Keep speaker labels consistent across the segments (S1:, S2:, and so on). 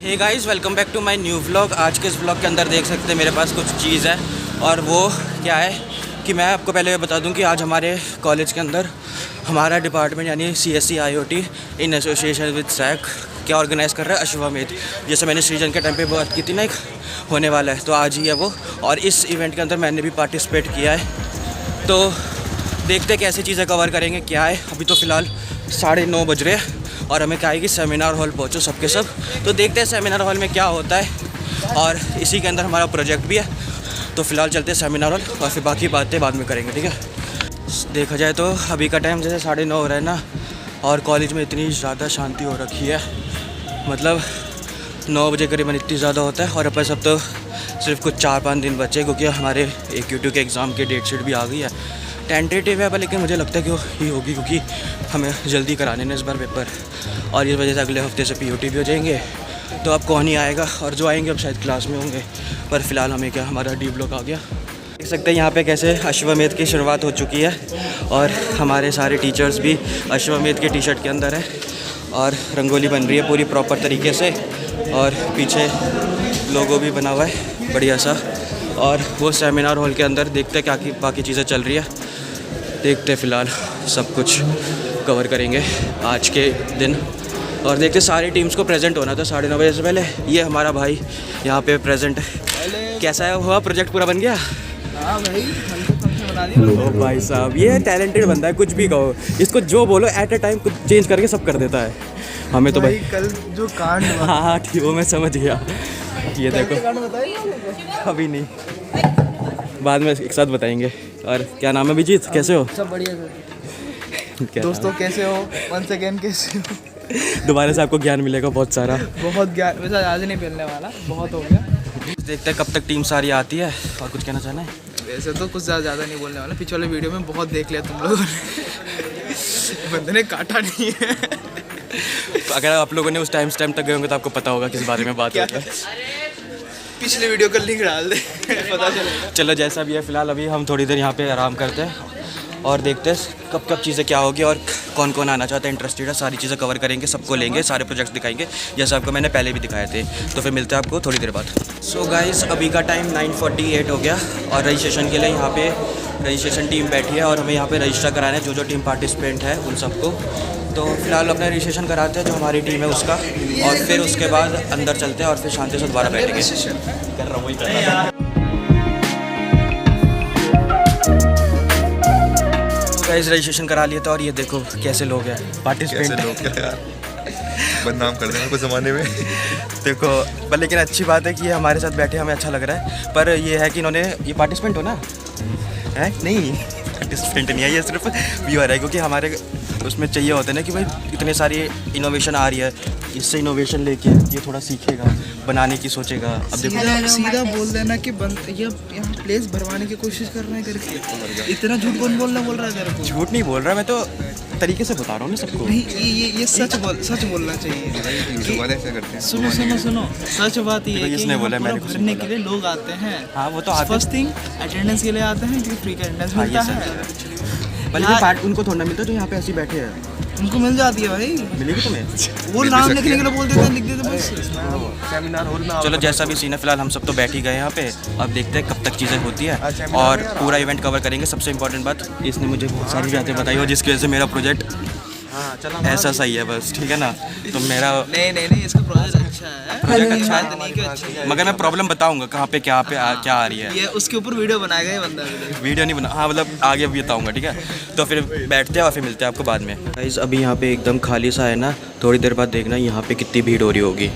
S1: Hey guys, welcome back to my new vlog. आज के इस व्लॉग के अंदर देख सकते हैं मेरे पास कुछ चीज़ है और वो क्या है कि मैं आपको पहले बता दूं कि आज हमारे कॉलेज के अंदर हमारा डिपार्टमेंट यानी CSE IoT in association with SAC क्या ऑर्गेनाइज़ कर रहा है अश्वमेध। जैसे मैंने सृजन के टाइम पे बात की थी ना, एक होने वाला है, तो आज ही है वो। और इस इवेंट के अंदर मैंने भी पार्टिसिपेट किया है, तो देखते कैसी चीज़ें कवर करेंगे। क्या है, अभी तो फ़िलहाल 9:30 बज रहे हैं और हमें क्या है कि सेमिनार हॉल पहुँचो सबके सब। तो देखते हैं सेमिनार हॉल में क्या होता है और इसी के अंदर हमारा प्रोजेक्ट भी है। तो फ़िलहाल चलते हैं सेमिनार हॉल और फिर बाकी बातें बाद में करेंगे, ठीक है। देखा जाए तो अभी का टाइम जैसे 9:30 हो रहा है ना, और कॉलेज में इतनी ज़्यादा शांति हो रखी है, मतलब 9 बजे करीबन इतनी ज़्यादा होता है। और अपन सब तो सिर्फ कुछ 4-5 दिन बचे, क्योंकि हमारे AQ2 के एग्ज़ाम की डेट शीट भी आ गई है। टेंटेटिव है पर लेकिन मुझे लगता है कि वो ही होगी, क्योंकि हमें जल्दी कराने ने इस बार पेपर, और इस वजह से अगले हफ्ते से POT भी हो जाएंगे। तो अब कौन ही आएगा, और जो आएंगे अब शायद क्लास में होंगे। पर फिलहाल हमें क्या, हमारा D ब्लॉक आ गया। देख सकते हैं यहाँ पे कैसे अश्वमेध की शुरुआत हो चुकी है और हमारे सारे टीचर्स भी अश्वमेध के T-शर्ट के अंदर है और रंगोली बन रही है पूरी प्रॉपर तरीके से, और पीछे लोगो भी बना हुआ है बढ़िया सा। और वो सेमिनार हॉल के अंदर देखते हैं क्या बाकी चीज़ें चल रही है, देखते फ़िलहाल सब कुछ कवर करेंगे आज के दिन। और देखते सारी टीम्स को प्रेजेंट होना था 9:30 बजे से पहले। ये हमारा भाई यहाँ पे प्रेजेंट। कैसा है, हुआ प्रोजेक्ट पूरा बन गया?
S2: हाँ भाई, बना दिया।
S1: ओ भाई साहब, ये टैलेंटेड बंदा है, कुछ भी कहो इसको, जो बोलो एट ए टाइम कुछ चेंज करके सब कर देता है। हमें तो भाई
S2: कल जो कांड हुआ।
S1: हाँ ठीक, वो मैं समझ गया। ये देखो, अभी नहीं, बाद में एक साथ बताएंगे। और क्या नाम है अभिजीत, कैसे हो?
S2: सब बढ़िया सर।
S1: दोस्तों
S2: कैसे हो? वंस अगेन कैसे हो?
S1: दोबारा से आपको ज्ञान मिलेगा बहुत सारा।
S2: बहुत ज्ञान, वैसे आज नहीं मिलने वाला, बहुत हो गया।
S1: देखते हैं कब तक टीम सारी आती है। और कुछ कहना चाहना है?
S2: वैसे तो कुछ ज़्यादा नहीं बोलने वाला, पिछले वाले वीडियो में बहुत देख लिया तुम लोगों ने। बंदे ने काटा नहीं है।
S1: अगर आप लोगों ने उस टाइम तक गए होंगे तो आपको पता होगा किस बारे में बात होती है।
S2: पिछले वीडियो का लिंक डाल दे, पता चलेगा।
S1: चलो जैसा भी है, फ़िलहाल अभी हम थोड़ी देर यहाँ पे आराम करते हैं और देखते हैं कब चीज़ें क्या होगी और कौन कौन आना चाहता है, इंटरेस्टेड है। सारी चीज़ें कवर करेंगे, सबको लेंगे, सारे प्रोजेक्ट्स दिखाएंगे जैसे आपको मैंने पहले भी दिखाए थे। तो फिर मिलते हैं आपको थोड़ी देर बाद। सो गाइस, अभी का टाइम 9:48 हो गया और रजिस्ट्रेशन के लिए यहाँ पे रजिस्ट्रेशन टीम बैठी है और हमें यहाँ पे रजिस्टर कराना है जो टीम पार्टिसिपेंट है उन सबको। तो फिलहाल अपना रजिस्ट्रेशन कराते हैं जो हमारी टीम है उसका, और फिर उसके बाद अंदर चलते हैं और फिर शांति से दोबारा बैठेंगे। कर रहा हूँ गाइस, रजिस्ट्रेशन करा लिया था और ये देखो कैसे लोग हैं पार्टिसिपेंट।
S3: लोग क्या यार, बदनाम कर देंगे कुछ ज़माने में।
S1: देखो, पर लेकिन अच्छी बात है कि ये हमारे साथ बैठे, हमें अच्छा लग रहा है। पर ये है कि इन्होंने, ये पार्टिसिपेंट हो ना है, नहीं पार्टिसिपेंट नहीं है, ये सिर्फ व्यूअर है, क्योंकि हमारे उसमें चाहिए होता है ना कि भाई इतने सारी इनोवेशन आ रही है, इससे इनोवेशन लेके ये थोड़ा सीखेगा, बनाने की सोचेगा। अब देखो
S2: सीधा बोल देना कि ये यहाँ प्लेस भरवाने की कोशिश कर रहे हैं करके। इतना झूठ कौन बोल रहा है तेरे को?
S1: झूठ नहीं बोल रहा, मैं तो तरीके से बता रहा हूँ ना सबको।
S2: नहीं, ये सच बोलना चाहिए। सुनो, सच बात ये है कि
S1: इसने बोला, मैंने
S2: भरने के लिए लोग आते हैं।
S1: हाँ, वो तो आते हैं।
S2: फर्स्ट थिंग अटेंडेंस के लिए आते हैं, क्योंकि फ्री का अटेंडेंस मिलता है।
S1: बल्कि पार्ट उनको थोड़ा मिलता जो यहाँ पे ऐसे बैठे हैं,
S2: उनको मिल जाती है भाई।
S1: मिलेगी तुम्हें?
S2: वो नाम लिखने के लिए बोल देते हैं, लिख देते बस।
S3: सेमिनार हॉल में।
S1: चलो जैसा भी सीन है, फिलहाल हम सब तो बैठ ही गए यहाँ पे। अब देखते हैं कब तक चीज़ें होती है और पूरा इवेंट कवर करेंगे। सबसे इंपॉर्टेंट बात, इसने मुझे बहुत सारी बातें बताई हो जिसकी वजह से मेरा प्रोजेक्ट ऐसा सही है, बस ठीक है ना। तो मेरा
S2: नहीं, इसका प्रोजेक्ट अच्छा है।
S1: प्रोजेक्ट अच्छा है, मगर मैं प्रॉब्लम बताऊंगा कहाँ पे क्या आ रही है।
S2: ये उसके ऊपर वीडियो बनाएगा ये बंदा।
S1: वीडियो नहीं बना, हाँ मतलब आगे भी बताऊंगा, ठीक है। तो फिर बैठते हैं और फिर मिलते हैं आपको बाद में। गाइस, अभी यहाँ पे एकदम खाली सा है ना, थोड़ी देर बाद देखना यहाँ पे कितनी भीड़ हो रही होगी।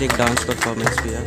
S1: एक डांस परफॉर्मेंस भी है।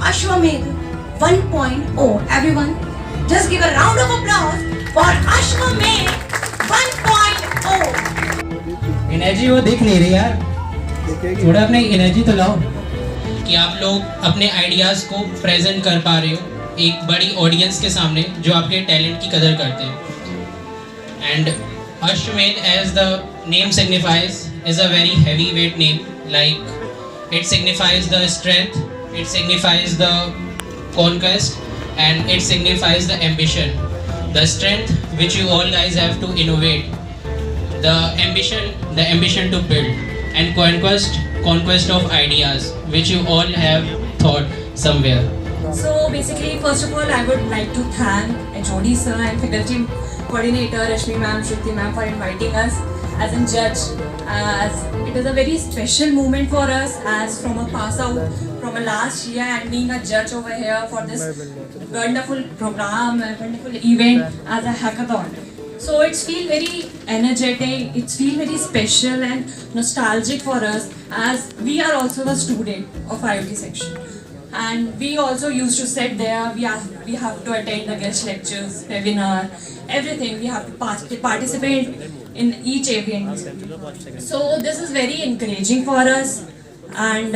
S4: Ashwamedh 1.0. Everyone, just give a round of applause for Ashwamedh 1.0.
S5: Energy वो दिख नहीं रही यार, थोड़ा अपने एनर्जी तो लाओ कि आप लोग अपने आइडियाज़ को प्रेजेंट कर पा रहे हो एक बड़ी ऑडियंस के सामने जो आपके टैलेंट की कदर करते हैं. And Ashwamedh, as the name signifies, is a very heavyweight name. Like it signifies the strength, it signifies the conquest, and it signifies the ambition. The strength which you all guys have to innovate, the ambition to build, and conquest of ideas which you all have thought somewhere.
S4: So basically, first of all, I would like to thank HOD sir and faculty coordinator Rashmi ma'am, Shruti ma'am for inviting us as a judge. As it is a very special moment for us as from a pass out from a last year and being a judge over here for this wonderful program, a wonderful event as a hackathon. So it's feel very energetic, it's feel very special and nostalgic for us as we are also the student of IoT section. And we also used to sit there, we have to attend the guest lectures, webinar, everything. We have to participate in each event. So this is very encouraging for us, and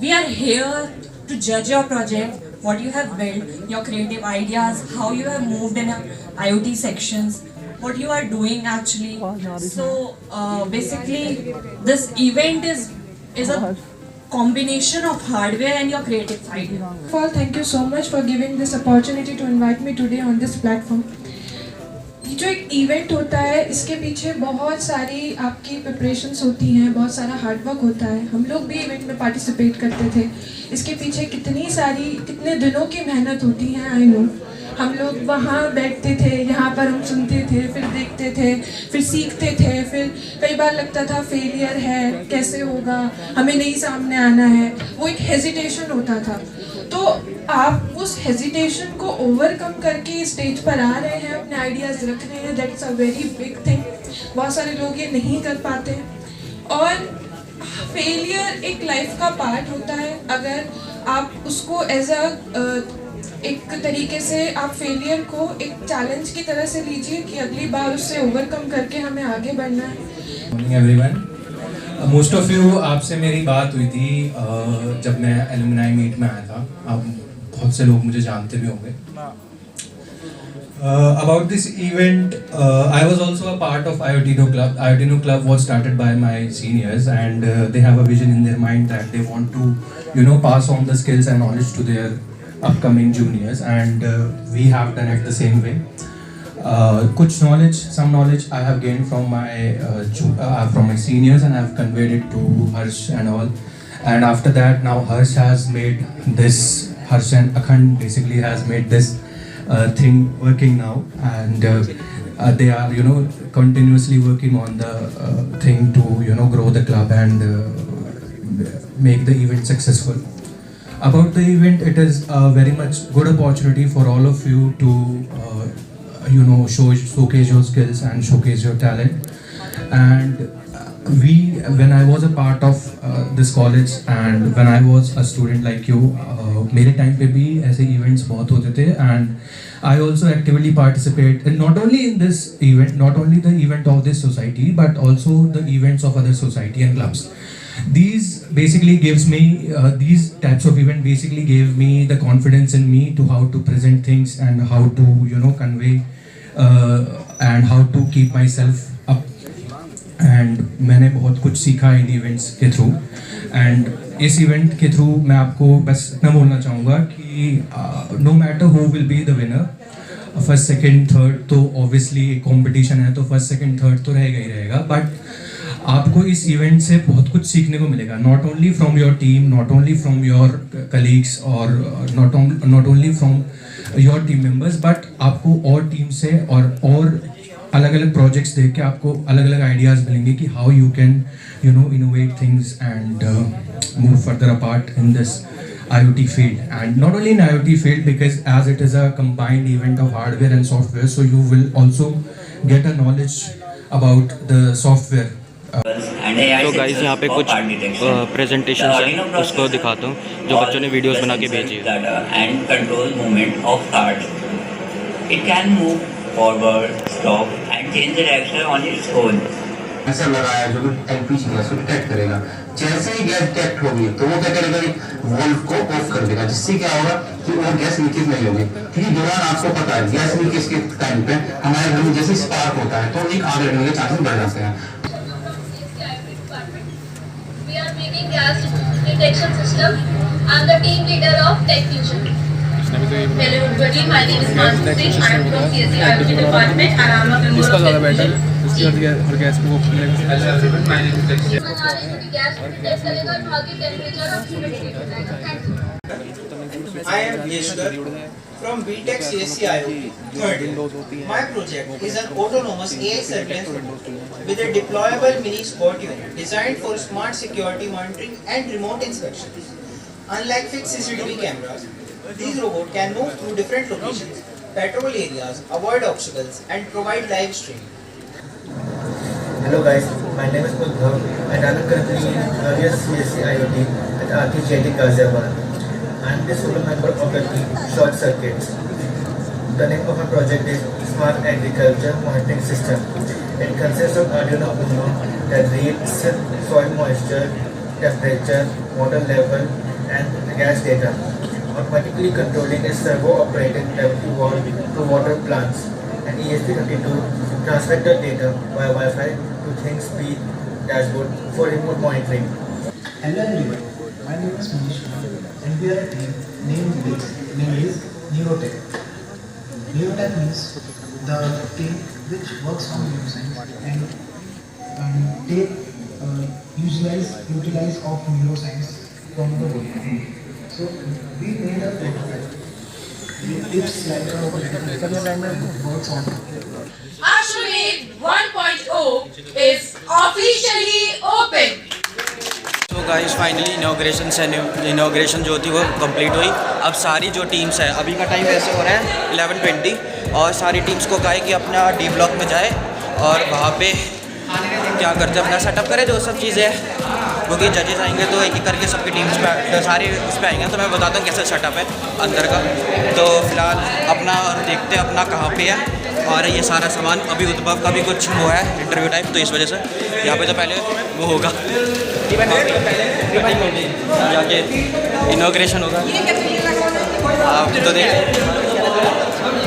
S4: we are here to judge your project, what you have built, your creative ideas, how you have moved in IoT sections, what you are doing actually. So basically this event is a combination of hardware and your creative idea.
S6: First of all, thank you so much for giving this opportunity to invite me today on this platform. ये जो एक event होता है इसके पीछे बहुत सारी आपकी प्रिपरेशंस होती हैं, बहुत सारा हार्डवर्क होता है. हम लोग भी इवेंट में पार्टिसिपेट करते थे. इसके पीछे कितने दिनों की मेहनत होती है. आई नो हम लोग वहाँ बैठते थे, यहाँ पर हम सुनते थे, फिर देखते थे, फिर सीखते थे, फिर कई बार लगता था फेलियर है, कैसे होगा, हमें नहीं सामने आना है. वो एक हेजिटेशन होता था. तो आप उस हेजिटेशन को ओवरकम करके स्टेज पर आ रहे हैं, अपने आइडियाज़ रख रहे हैं. That's a very big thing. बहुत सारे लोग ये नहीं कर पाते. और फेलियर एक लाइफ का पार्ट होता है. अगर आप उसको एज एक तरीके से आप फेलियर को एक चैलेंज की तरह से लीजिए कि अगली बार उससे ओवरकम करके हमें आगे बढ़ना है.
S7: Morning everyone. Most of you, आपसे मेरी बात हुई थी जब मैं एलुमनाई मीट में आया था. आप बहुत से लोग मुझे जानते भी होंगे. About this event, I was also a part of IoTino Club. IoTino Club was started by my seniors, and they have a vision in their mind that they want to, pass on the skills and knowledge to their upcoming juniors, and we have done it the same way. Some knowledge I have gained from my seniors, and I have conveyed it to Harsh and all. And after that, now Harsh and Akhand basically has made this thing working now, and they are continuously working on the thing to grow the club and make the event successful. About the event, it is a very much good opportunity for all of you to showcase your skills and showcase your talent. And when I was a part of this college and when I was a student like you, मेरे time पे भी ऐसे events बहुत होते थे, and I also actively participate in not only in this event, not only the event of this society, but also the events of other society and clubs. These basically gives me these types of event basically gave me the confidence in me to how to present things and how to convey and how to keep myself up. And मैंने बहुत कुछ सीखा इन events के through. And इस event के through मैं आपको बस इतना बोलना चाहूँगा कि no matter who will be the winner, first second third तो ऑब्वियसली एक कॉम्पिटिशन है, तो फर्स्ट सेकंड थर्ड तो रहेगा ही रहेगा. बट आपको इस इवेंट से बहुत कुछ सीखने को मिलेगा. Not only from your team, not only from your colleagues और not only from your team members, but आपको और टीम से और अलग अलग प्रोजेक्ट्स देख के आपको अलग अलग आइडियाज़ मिलेंगे कि how you can innovate things and move further apart in this IoT field. And not only in IoT field, because as it is a combined event of hardware and software, so you will also get a knowledge about the software.
S1: तो guys यहाँ पे कुछ presentation है, उसको दिखाता हूँ जो बच्चों ने वीडियोस बना के भेजी है।
S8: And control movement of card. It can move forward, stop and change direction on its own.
S9: Sensor लगाया जो कि एलपीजी गैस को डिटेक्ट करेगा। जैसे ही गैस डिटेक्ट होगी तो वो क्या करेगा, वॉल्व को ऑफ कर देगा, जिससे क्या होगा कि वो गैस लीकेज नहीं होगी। ठीक है, दौरान आपको पता है गैस लीकेज के टाइम पे हमारे घर में जैसे स्पार्क होता है तो एक आग लगने के चांसेस बढ़ जाते हैं।
S10: We are making gas detection system. I'm the team leader of Tech Fusion. Hello everybody, my name is Mansi Singh. I am from CSE IoT department and I am a member of Tech Fusion.
S2: Her gas को
S10: gas को detect करेगा और वहाँ की temperature और humidity बताएगा।
S11: I am Yeshwar from BTech CSE IoT. Third, my project is an autonomous AI surveillance robot with a deployable mini spot unit designed for smart security monitoring and remote inspection. Unlike fixed CCTV cameras, these robots can move through different locations, patrol areas, avoid obstacles, and provide live streaming.
S12: Hello guys, my name is Udhav and I am currently in CSE IoT at RTJT Ghaziabad. I am the solo member of the team Short Circuits. The name of my project is Smart Agriculture Monitoring System. It consists of Arduino Uno that reads soil moisture, temperature, water level and gas data, automatically controlling a servo-operated gravity valve to water plants, and ESP32 transmit the data via Wi-Fi to ThinkSpeed dashboard for remote monitoring.
S13: Hello everyone, my name is Manish and we are a team name is Neurotech. Neurotech means the team which works on neuroscience and they utilize of neuroscience from the world. So we made a prototype. It's like a works on.
S10: Ashwamedh 1.0 is officially open.
S1: तो guys finally inauguration जो थी वो complete हुई। अब सारी जो teams है, अभी का टाइम वैसे हो रहा है 11:20 और सारी टीम्स को कहा है कि अपना डी ब्लॉक में जाए और वहाँ पे क्या करते हैं, अपना सेटअप करें जो सब चीज़ें हैं, क्योंकि जजेस आएंगे तो एक एक करके सबकी टीम्स पे तो सारे उस पर आएंगे। तो मैं बताता हूँ कैसा सेटअप है अंदर का। तो फिलहाल अपना और देखते हैं अपना कहाँ पे है और ये सारा सामान। अभी उद्भव का भी कुछ वो है इंटरव्यू टाइप, तो इस वजह से यहाँ पे तो पहले वो होगा, जाके इनॉग्रेशन होगा। आप तो देख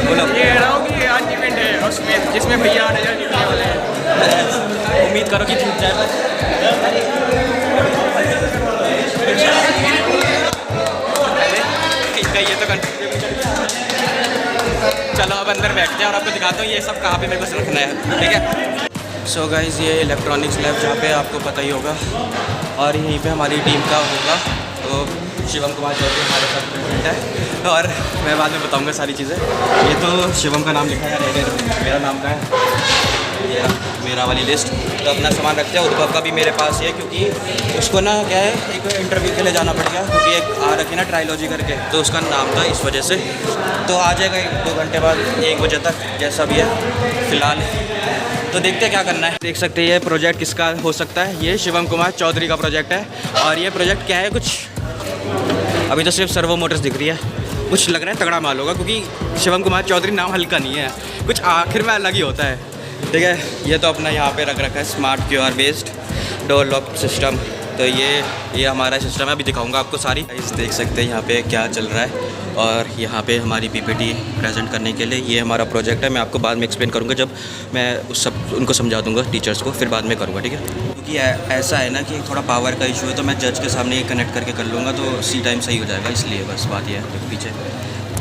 S1: बोलो,
S2: ये कह रहा हूँ कि आज इवेंट है उसमें जिसमें भैया नजर निकलने वाले हैं।
S1: उम्मीद करो कि जीत जाए। ये तो चलो अब अंदर बैठते हैं और आपको दिखाता हूँ ये सब कहाँ पे मेरे को रखना है, ठीक है। सो गाइज़ ये इलेक्ट्रॉनिक्स लैब जहाँ पे आपको पता ही होगा और यहीं पे हमारी टीम का होगा। तो शिवम कुमार चौधरी हमारे साथ प्रेजेंट है और मैं बाद में बताऊँगा सारी चीज़ें। ये तो शिवम का नाम लिखा है, मेरा नाम का है, ये मेरा वाली लिस्ट। तो अपना सामान रखते हैं। उद्भव का भी मेरे पास ही है क्योंकि उसको ना क्या है एक इंटरव्यू के लिए जाना पड़ गया, क्योंकि एक आ रखी ना ट्रायोलॉजी करके, तो उसका नाम था इस वजह से। तो आ जाएगा 1-2 घंटे बाद 1 बजे तक जैसा भी है फिलहाल। तो देखते हैं क्या करना है। देख सकते हैं ये प्रोजेक्ट किसका हो सकता है, ये शिवम कुमार चौधरी का प्रोजेक्ट है। और ये प्रोजेक्ट क्या है, कुछ अभी तो सिर्फ सर्वो मोटर्स दिख रही है, कुछ लग रहा है तगड़ा माल होगा क्योंकि शिवम कुमार चौधरी नाम हल्का नहीं है, कुछ आखिर में अलग ही होता है, ठीक है। ये तो अपना यहाँ पे रख रखा है smart QR based door lock system. तो ये हमारा सिस्टम है, अभी दिखाऊंगा आपको सारी। इस देख सकते हैं यहाँ पे क्या चल रहा है और यहाँ पे हमारी PPT प्रेजेंट करने के लिए ये हमारा प्रोजेक्ट है। मैं आपको बाद में एक्सप्लेन करूँगा जब मैं उनको समझा दूँगा टीचर्स को, फिर बाद में करूँगा, ठीक है। क्योंकि ऐसा है ना कि थोड़ा पावर का इशू है, तो मैं जज के सामने ये कनेक्ट करके कर लूँगा तो सी टाइम सही हो जाएगा, इसलिए बस बात ये है पीछे।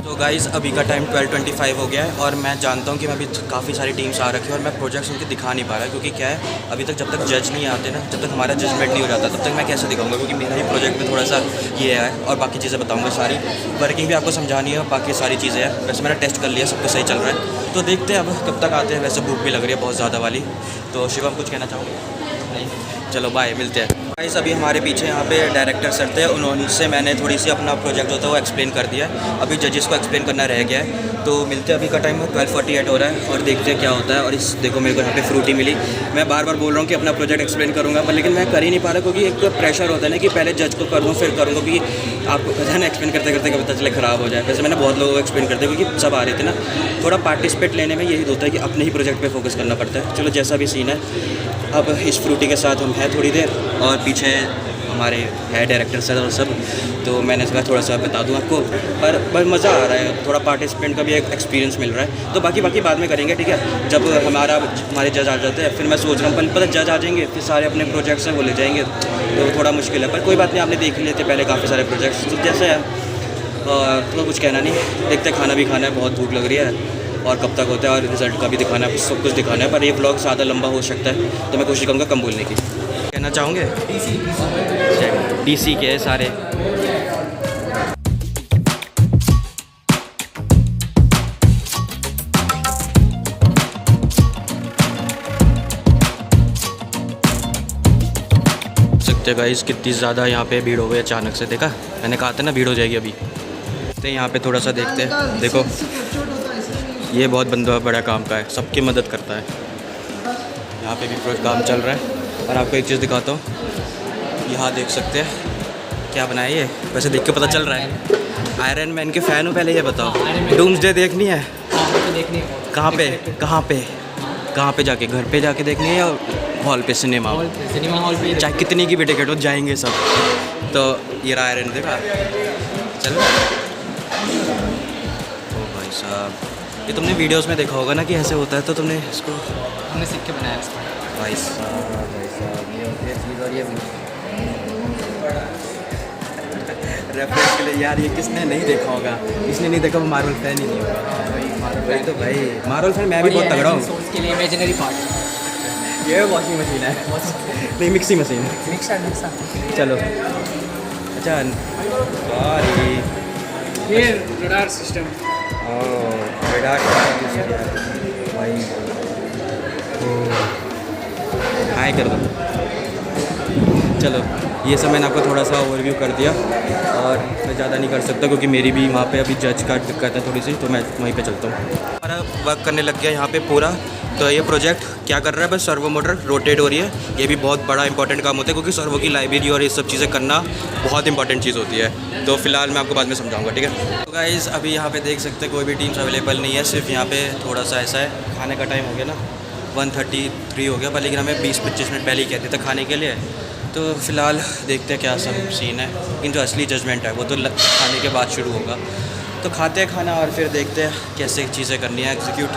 S1: तो गाइज़ अभी का टाइम 12:25 हो गया है और मैं जानता हूँ कि मैं अभी काफ़ी सारी टीम्स आ रखी है और मैं प्रोजेक्ट्स उनके दिखा नहीं पा रहा, क्योंकि क्या है अभी तक जब तक जज नहीं आते ना, जब तक हमारा जजमेंट नहीं हो जाता तब तक मैं कैसे दिखाऊंगा, क्योंकि मेरा ही प्रोजेक्ट में थोड़ा सा ये है। और बाकी चीज़ें बताऊँगा, सारी वर्किंग भी आपको समझानी है, बाकी सारी चीज़ें हैं। वैसे मैंने टेस्ट कर लिया, सब कुछ सही चल रहा है, तो देखते हैं अब कब तक आते हैं। वैसे भूख भी लग रही है बहुत ज़्यादा वाली। तो शिवम कुछ कहना चाहोगे? नहीं, चलो बाय, मिलते हैं। गाइस अभी हमारे पीछे यहाँ पे डायरेक्टर सर थे, उन्होंने मैंने थोड़ी सी अपना प्रोजेक्ट जो था वो एक्सप्लेन कर दिया। अभी जजेस को एक्सप्लेन करना रह गया है, तो मिलते हैं। अभी का टाइम 12:48 हो रहा है और देखते हैं क्या होता है। और इस देखो मेरे को यहाँ पे फ्रूटी मिली। मैं बार बार बोल रहा हूँ कि अपना प्रोजेक्ट एक्सप्लेन करूँगा, पर लेकिन मैं कर ही नहीं पा रहा, क्योंकि एक प्रेशर होता है ना कि पहले जज को कर दूँ फिर करूँगा, क्योंकि आपको पता है ना एक्सप्लेन करते करते कभी पता चले ख़राब हो जाए। वैसे मैंने बहुत लोगों को एक्सप्लेन करते, क्योंकि सब आ रहे थे ना। थोड़ा पार्टिसिपेट लेने में यही होता है कि अपने ही प्रोजेक्ट पे फोकस करना पड़ता है। चलो जैसा भी सीन है, अब इस फ्रूटी के साथ हम हैं थोड़ी देर, और पीछे हमारे है डायरेक्टर सर और सब, तो मैंने इसका थोड़ा सा बता दूं आपको। पर मज़ा आ रहा है, थोड़ा पार्टिसिपेंट का भी एक एक्सपीरियंस मिल रहा है। तो बाकी बाद में करेंगे, ठीक है। जब हमारे जज आ जाते हैं, फिर मैं सोच रहा हूँ पता जज आ जाएंगे फिर सारे अपने प्रोजेक्ट्स हैं वो ले जाएंगे, तो थोड़ा मुश्किल है। पर कोई बात नहीं, आपने देख लिए थे पहले काफ़ी सारे प्रोजेक्ट्स, तो जैसे है तो कुछ कहना नहीं। देखते खाना भी खाना है, बहुत भूख लग रही है, और कब तक होता है, और रिज़ल्ट का भी दिखाना है, सब कुछ दिखाना है। पर ये व्लॉग ज़्यादा लंबा हो सकता है, तो मैं कोशिश करूँगा कम बोलने की। कहना चाहूँगे DC के हैं सारे। सकते गाइस कितनी ज़्यादा यहाँ पे भीड़ हो गई अचानक से। देखा, मैंने कहा था ना भीड़ हो जाएगी अभी। तो यहाँ पे थोड़ा सा देखते हैं। देखो ये बहुत बंदा बड़ा काम का है, सबकी मदद करता है। यहाँ पे भी काम चल रहा है। और आपको एक चीज़ दिखाता हूँ, यहाँ देख सकते हैं क्या बनाया ये। वैसे देख के पता चल रहा है आयरन मैन के फ़ैन हो। पहले ये बताओ, डूम्सडे देखनी है? कहाँ पे जाके? घर पे जाके देखनी है या हॉल पे? सिनेमा हॉल पे। चाहे कितनी की भी टिकट हो, जाएंगे सब। तो ये रहा आयरन, देखा चल। ओ भाई साहब, ये तुमने वीडियोस में देखा होगा ना कि ऐसे होता है, तो तुमने इसको
S2: हमने सीख के बनाया
S1: भाई साहब ये होती है चीज़। और ये रेफरेंस के लिए यार, ये किसने नहीं देखा होगा? इसने नहीं देखा वो मार्वल फैन ही नहीं होगा। भाई तो भाई मार्वल फैन मैं भी बहुत तगड़ा हूँ।
S2: उसके लिए इमेजिनरी पार्ट
S1: ये वॉशिंग मशीन है, नहीं मिक्सी मशीन।
S2: मिक्सर
S1: चलो अच्छा, सॉरी
S2: ये रडार सिस्टम।
S1: रडार भाई हाई कर दो। चलो ये सब मैंने आपको थोड़ा सा ओवरव्यू कर दिया, और मैं ज़्यादा नहीं कर सकता क्योंकि मेरी भी वहाँ पे अभी जज का दिक्कत है थोड़ी सी, तो मैं वहीं पे चलता हूँ। हमारा वर्क करने लग गया यहाँ पे पूरा। तो ये प्रोजेक्ट क्या कर रहा है, बस सर्वो मोटर रोटेट हो रही है। ये भी बहुत बड़ा इंपॉर्टेंट काम होता है, क्योंकि सर्वो की लाइब्रेरी और ये सब चीज़ें करना बहुत इंपॉर्टेंट चीज़ होती है। तो फिलहाल मैं आपको बाद में समझाऊँगा, ठीक है। तो गाइज़ अभी यहाँ पे देख सकते हैं कोई भी टीम्स अवेलेबल नहीं है, सिर्फ यहाँ पे थोड़ा सा ऐसा है। खाने का टाइम हो गया ना, 1:33 हो गया, पर लेकिन हमें 20-25 मिनट पहले ही कहते थे खाने के लिए। तो फ़िलहाल देखते हैं क्या सब सीन है, लेकिन जो असली जजमेंट है वो तो खाने के बाद शुरू होगा। तो खाते हैं खाना और फिर देखते हैं कैसे चीज़ें करनी है एग्जीक्यूट।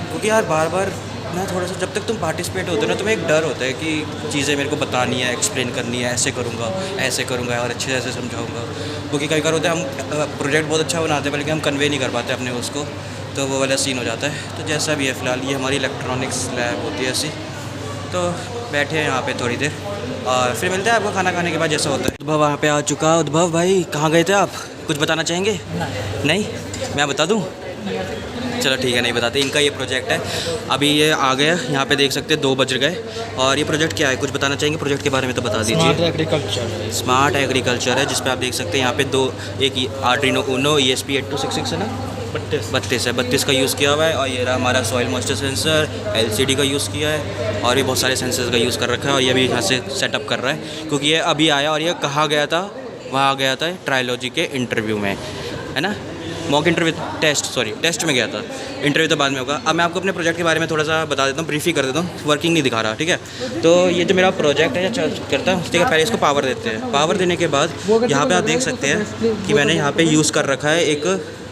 S1: क्योंकि यार बार बार ना थोड़ा सा, जब तक तुम पार्टिसिपेट होते हो ना, तुम्हें एक डर होता है कि चीज़ें मेरे को बतानी है, एक्सप्लेन करनी है, ऐसे करूँगा और अच्छे से समझाऊँगा। क्योंकि कई बार होता है हम प्रोजेक्ट बहुत अच्छा बनाते हैं, लेकिन हम कन्वे नहीं कर पाते अपने उसको, तो वो वाला सीन हो जाता है। तो जैसा भी है फ़िलहाल ये हमारी इलेक्ट्रॉनिक्स लैब होती है ऐसी। तो बैठे हैं यहाँ पे थोड़ी देर, और फिर मिलते हैं आपको खाना खाने के बाद जैसा होता है। उद्भव वहाँ पे आ चुका। उद्भव भाई कहाँ गए थे आप, कुछ बताना चाहेंगे? नहीं, मैं बता दूँ? चलो ठीक है, नहीं बताते। इनका ये प्रोजेक्ट है, अभी ये आ गया। यहाँ पे देख सकते हैं 2 बज गए। और ये प्रोजेक्ट क्या है, कुछ बताना चाहेंगे प्रोजेक्ट के बारे में? तो बता दीजिए। स्मार्ट एग्रीकल्चर है, जिसपे आप देख सकते हैं यहाँ पे एक आर्डिनो ऊनो ESP8266 है ना, 32 है, 32 का यूज़ किया हुआ है। और ये रहा हमारा सॉइल मॉइस्चर सेंसर, LCD का यूज़ किया है, और भी बहुत सारे सेंसर्स का यूज़ कर रखा है। और ये भी यहाँ से सेटअप कर रहा है, क्योंकि ये अभी आया और ये कहाँ गया था, वहाँ गया था ट्रायोलॉजी के इंटरव्यू में, है ना, मॉक इंटरव्यू टेस्ट में गया था। इंटरव्यू तो बाद में होगा। अब मैं आपको अपने प्रोजेक्ट के बारे में थोड़ा सा बता देता हूँ, ब्रीफ ही कर देता हूँ, वर्किंग नहीं दिखा रहा, ठीक है। तो ये जो मेरा प्रोजेक्ट है करता है, ठीक है, पहले इसको पावर देते हैं। पावर देने के बाद यहाँ पे आप देख सकते हैं कि मैंने यहाँ पे यूज़ कर रखा है एक,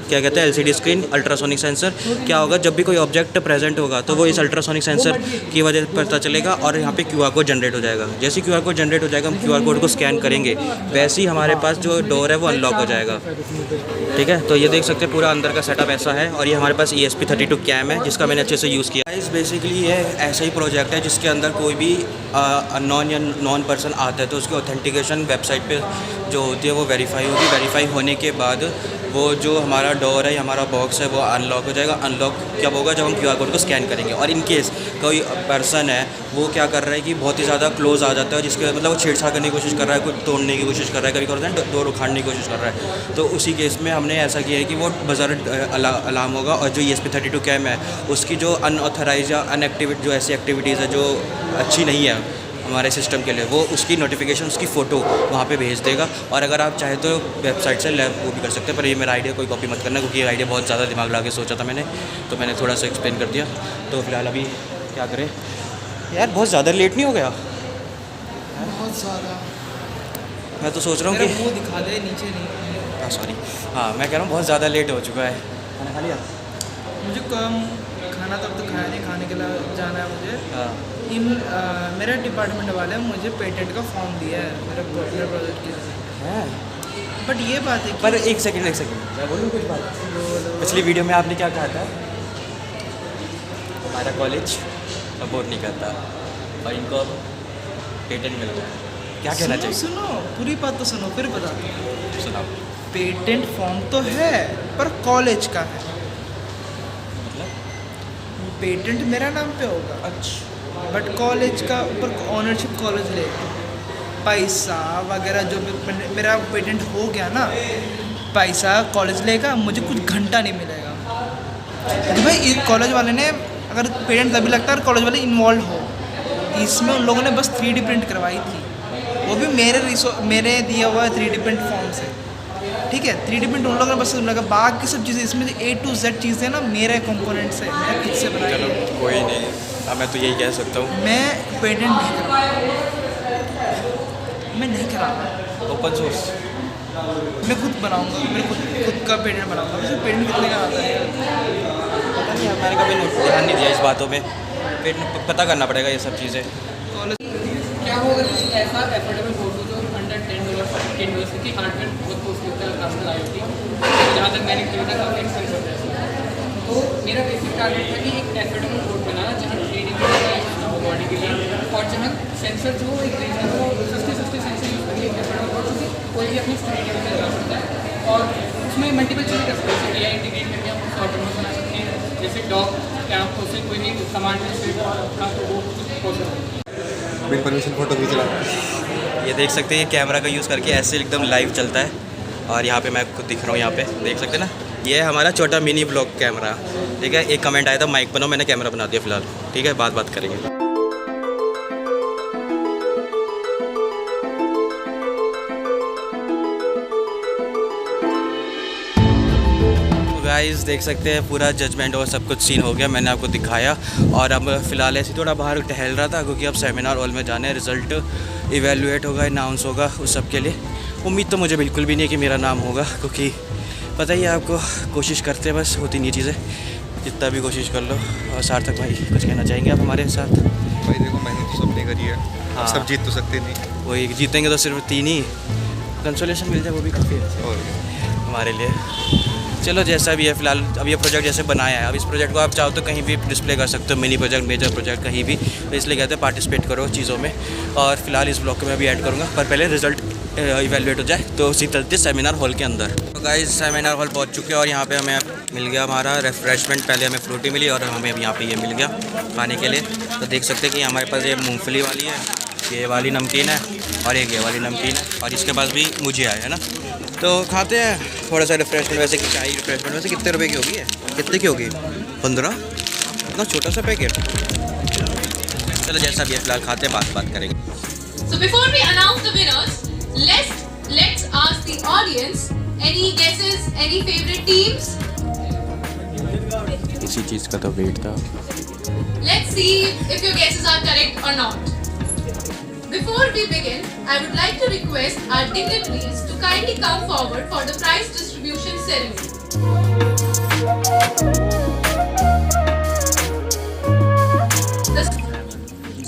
S1: क्या कहते हैं, LCD स्क्रीन, अल्ट्रासोनिक सेंसर। क्या होगा, जब भी कोई ऑब्जेक्ट प्रेजेंट होगा तो वो इस अल्ट्रासोनिक सेंसर की वजह से पता चलेगा, और यहाँ पे QR कोड जनरेट हो जाएगा। जैसे QR कोड जनरेट हो जाएगा, हम QR कोड को स्कैन करेंगे, वैसे ही हमारे पास जो डोर है वो अनलॉक हो जाएगा, ठीक है। तो ये देख सकते हैं पूरा अंदर का सेटअप ऐसा है। और ये हमारे पास ESP32 कैम है, जिसका मैंने अच्छे से यूज़ किया। इस बेसिकली ये ऐसा ही प्रोजेक्ट है जिसके अंदर कोई भी अननोन या नॉन पर्सन आता है तो उसकी ऑथेंटिकेशन वेबसाइट पे जो होती है वो वेरीफाई होगी। वेरीफाई होने के बाद वो जो हमारा डोर है, ये हमारा बॉक्स है, वो अनलॉक हो जाएगा। अनलॉक कब होगा? जब हम QR कोड को स्कैन करेंगे। और इन केस कोई पर्सन है वो क्या कर रहा है कि बहुत ही ज़्यादा क्लोज आ जाता है, जिसके मतलब वो छेड़छाड़ करने की कोशिश कर रहा है, कुछ तोड़ने की कोशिश कर रहा है, कभी करता है डोर उखाड़ने की कोशिश कर रहा है, तो उसी केस में हमने ऐसा किया है कि वो बज़र अलार्म होगा। और जो ESP32 कैम है उसकी जो अनऑथराइज या अनएक्टिवेट जो ऐसी एक्टिविटीज़ है जो अच्छी नहीं है हमारे सिस्टम के लिए, वो उसकी नोटिफिकेशन, उसकी फ़ोटो वहाँ पे भेज देगा। और अगर आप चाहे तो वेबसाइट से वो भी कर सकते हैं, पर ये मेरा आइडिया कोई कॉपी मत करना, क्योंकि ये आइडिया बहुत ज़्यादा दिमाग लगा के सोचा था मैंने, तो मैंने थोड़ा सा एक्सप्लेन कर दिया। तो फिलहाल अभी क्या करें यार, बहुत ज़्यादा लेट नहीं हो गया?
S2: बहुत ज़्यादा।
S1: मैं तो सोच रहा हूँ कि
S2: मुँह दिखा दे, नीचे नहीं।
S1: सॉरी, हाँ मैं कह रहा हूँ बहुत ज़्यादा लेट हो चुका है। खाना खा लिया?
S2: मुझे खाना तब तो खाया नहीं, खाने के लिए जाना है मुझे।
S1: हाँ।
S2: मेरा डिपार्टमेंट वाले मुझे पेटेंट का फॉर्म दिया है मेरे प्रोजेक्ट के लिए। बट ये बात है
S1: पर एक सेकंड मैं बोलूँ कुछ बात। पिछली वीडियो में आपने क्या कहा था? हमारा कॉलेज सपोर्ट नहीं करता और इनको अब पेटेंट मिल रहा है, क्या कहना चाहिए?
S2: सुनो पूरी बात तो सुनो, फिर बताते हैं।
S1: सुनाओ।
S2: पेटेंट फॉर्म तो है पर कॉलेज का है,
S1: मतलब
S2: पेटेंट मेरा नाम पे होगा।
S1: अच्छा।
S2: बट कॉलेज का ऊपर ऑनरशिप कॉलेज लेगा, पैसा वगैरह जो भी मेरा पेटेंट हो गया ना, पैसा कॉलेज लेगा, मुझे कुछ घंटा नहीं मिलेगा। तो भाई कॉलेज वाले ने अगर पेटेंट तभी लगता है कॉलेज वाले इन्वॉल्व हो इसमें। उन लोगों ने बस 3D प्रिंट करवाई थी, वो भी मेरे दिया हुआ 3D प्रिंट फॉर्म से, ठीक है। 3D प्रिंट उन लोगों ने बस लगा, बाकी सब चीज़ें इसमें A to Z चीज़ें ना मेरे कंपोनेंट से, मैं खुद से बनाई।
S1: चलो कोई नहीं, अब मैं तो यही कह सकता हूँ,
S2: मैं पेटेंट नहीं करा, मैं नहीं करा
S1: ओपन सोर्स
S2: मैं खुद बनाऊंगा, मेरे खुद का पेटेंट बनाऊंगा। वैसे पेटेंट कितने का आता है
S1: पता नहीं, मैंने कभी ध्यान नहीं दिया इस बातों में, पता करना पड़ेगा ये सब चीज़ें।
S5: क्या होगा कुछ ऐसा एफोर्डेबल हो जो अंडर $10 $15 क्योंकि हार्डवेयर बहुत कॉस्टली होता है आजकल IoT, जहाँ तक मैंने किया था काफ़ी एक्सपेंसिव होता है। तो मेरा बेसिक टारगेट था कि एक एफोर्डेबल बोर्ड बनाना जहाँ 3D हो बॉडी के लिए, और जहाँ सेंसर जो एक सस्ते सेंसर यूज़ करिए एफोर्डेबल बोर्ड, क्योंकि कोई भी अपनी स्क्रीन में लगा सकता है और उसमें मल्टीपल चीज़ें कर सकते हैं। AI इंटीग्रेट करके हम उसको ऑटोमेटिक बना सकते हैं, जैसे डॉग क्या आपको उससे कोई भी कमांड से अपना तो वो हो सकता है।
S3: बिन परमिशन फोटो खींच रहा।
S1: ये देख सकते हैं, ये कैमरा का यूज़ करके ऐसे एकदम लाइव चलता है। और यहाँ पे मैं खुद दिख रहा हूँ, यहाँ पे देख सकते हैं ना, ये है हमारा छोटा मिनी ब्लॉग कैमरा, ठीक है। एक कमेंट आया था माइक बनाओ, मैंने कैमरा बना दिया फिलहाल, ठीक है, बात करेंगे। गाइस देख सकते हैं पूरा जजमेंट और सब कुछ सीन हो गया, मैंने आपको दिखाया। और अब फ़िलहाल ऐसे थोड़ा बाहर टहल रहा था, क्योंकि अब सेमिनार हॉल में जाना है, रिज़ल्ट इवेलुएट होगा, अनाउंस होगा उस सब के लिए। उम्मीद तो मुझे बिल्कुल भी नहीं कि मेरा नाम होगा, क्योंकि पता ही है आपको, कोशिश करते हैं बस, होती नहीं चीज़ें, जितना भी कोशिश कर लो। और सार्थक भाई कुछ कहना चाहेंगे आप हमारे साथ?
S3: भाई देखो, मैंने तो सबने करी है,
S1: हाँ।
S3: सब जीत तो सकते नहीं,
S1: वही जीतेंगे तो सिर्फ 3 ही, कंसोलेशन मिल जाए वो भी काफ़ी है हमारे लिए। चलो जैसा भी है, फिलहाल अब ये प्रोजेक्ट जैसे बनाया है, अब इस प्रोजेक्ट को आप चाहो तो कहीं भी डिस्प्ले कर सकते हो, मिनी प्रोजेक्ट, मेजर प्रोजेक्ट, कहीं भी। तो इसलिए कहते हैं पार्टिसिपेट करो चीज़ों में। और फिलहाल इस ब्लॉग को मैं भी ऐड करूँगा, पर पहले रिजल्ट इवेलुएट हो जाए, तो उसी चलते सेमिनार हॉल के अंदर। तो गाइस सेमिनार हॉल पहुँच चुके हैं, और यहाँ पे हमें मिल गया हमारा रिफ्रेशमेंट। पहले हमें फ्रूटी मिली और हमें अब यहाँ पे ये मिल गया खाने के लिए। तो देख सकते हैं कि हमारे पास ये मूँगफली वाली है, ये वाली नमकीन है, और एक ये वाली नमकीन है, और इसके पास भी मुझे आया है ना। तो खाते हैं थोड़ा सा रिफ्रेशमेंट। वैसे कि चाय रिफ्रेशमेंट वैसे कितने रुपए की होगी है? कितने की होगी? 15? इतना छोटा सा पैकेट। चलो जैसा भी है, फिलहाल खाते हैं, बात करेंगे।
S10: So before we announce the winners, let's ask the audience any guesses, any favorite teams?
S1: इसी चीज़ का तो वेट था।
S10: Let's see if your guesses are correct or not. Before we begin, I would like to request our dignitaries to kindly come forward for the prize distribution ceremony. The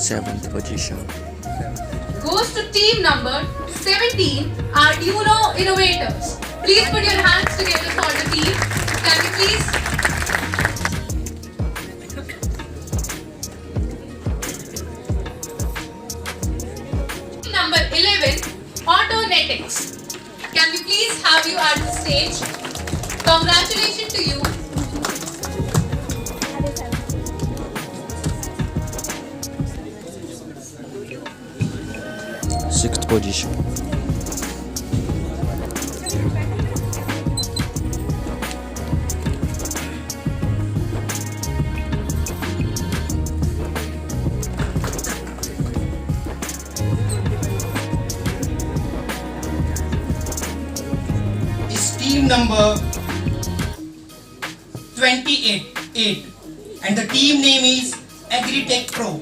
S1: 7th position
S10: goes to team number 17, Arduino Innovators. Please put your hands together for the team. Can we please? Number 11, Autonetics. Can we please have you at the stage? Congratulations to you.
S1: 6th position.
S5: is team number 28 and the team name is Agritech Pro.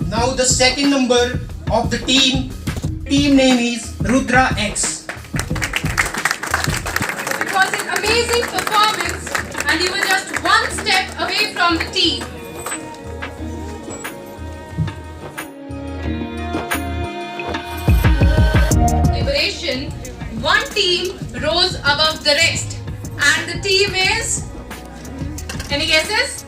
S5: Now the second number of the team name is Rudra X.
S10: It was an amazing performance and you were just one step away from the team. Liberation, one team rose above the rest and the team is... Any guesses?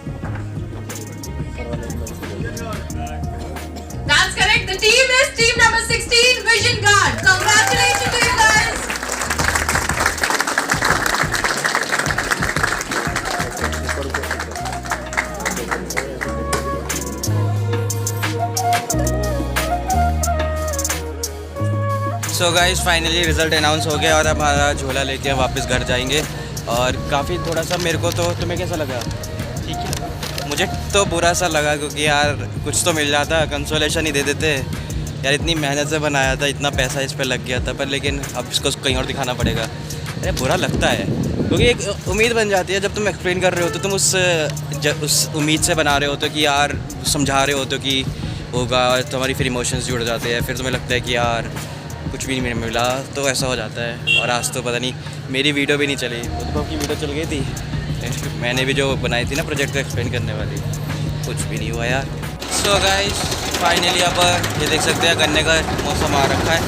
S10: That's correct. The team is team number 16, Vision Guard. Congratulations to you guys.
S1: So guys finally result announce हो गया और अब हमारा झोला लेके वापस घर जाएंगे। और काफ़ी थोड़ा सा मेरे को तो तुम्हें कैसा लगा? ठीक है, मुझे तो बुरा सा लगा क्योंकि यार कुछ तो मिल जाता, कंसोलेशन ही दे देते यार। इतनी मेहनत से बनाया था, इतना पैसा इस पर लग गया था, पर लेकिन अब इसको कहीं और दिखाना पड़ेगा। अरे बुरा लगता है क्योंकि एक उम्मीद बन जाती है जब तुम एक्सप्लेन कर रहे हो तो तुम उस उम्मीद से बना रहे हो तो कि यार समझा रहे हो तो कि होगा, तुम्हारी फिर इमोशंस जुड़ जाते हैं, फिर तुम्हें लगता है कि यार कुछ भी नहीं मिला, तो ऐसा हो जाता है। और आज तो पता नहीं मेरी वीडियो भी नहीं चली, उद्धव की वीडियो चल गई थी, मैंने भी जो बनाई थी ना प्रोजेक्ट को एक्सप्लेन करने वाली, कुछ भी नहीं हुआ यार। सो गाइस फाइनली अब ये देख सकते हैं गन्ने का मौसम आ रखा है,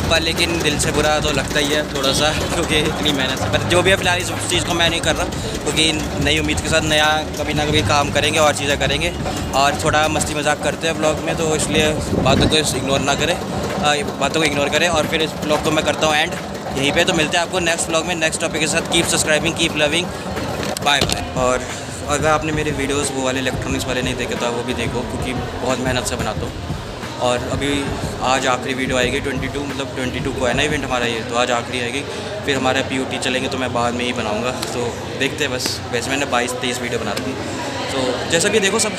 S1: पर लेकिन दिल से बुरा तो लगता ही है थोड़ा सा क्योंकि इतनी मेहनत से। पर जो भी है फिलहाल इस चीज़ को मैं नहीं कर रहा क्योंकि नई उम्मीद के साथ नया कभी ना कभी काम करेंगे और चीज़ें करेंगे और थोड़ा मस्ती मजाक करते हैं ब्लॉग में, तो इसलिए बातों को इग्नोर ना करें, बातों को इग्नोर करें। और फिर इस ब्लॉग को मैं करता हूँ एंड यहीं पे। तो मिलते हैं आपको नेक्स्ट ब्लॉग में नेक्स्ट टॉपिक के साथ। Keep subscribing, keep loving, bye bye. और अगर आपने मेरे वीडियोस वो वाले इलेक्ट्रॉनिक्स वाले नहीं देखे तो वो भी देखो क्योंकि बहुत मेहनत से बनाता हूँ। और अभी आज आखिरी वीडियो आएगी 22 मतलब 22 को है ना इवेंट हमारा ये, तो आज आखिरी आएगी, फिर हमारा PUT चलेंगे तो मैं बाद में ही बनाऊँगा। तो देखते हैं बस, वैसे मैंने 22-23 वीडियो बना दी, तो जैसा भी देखो सब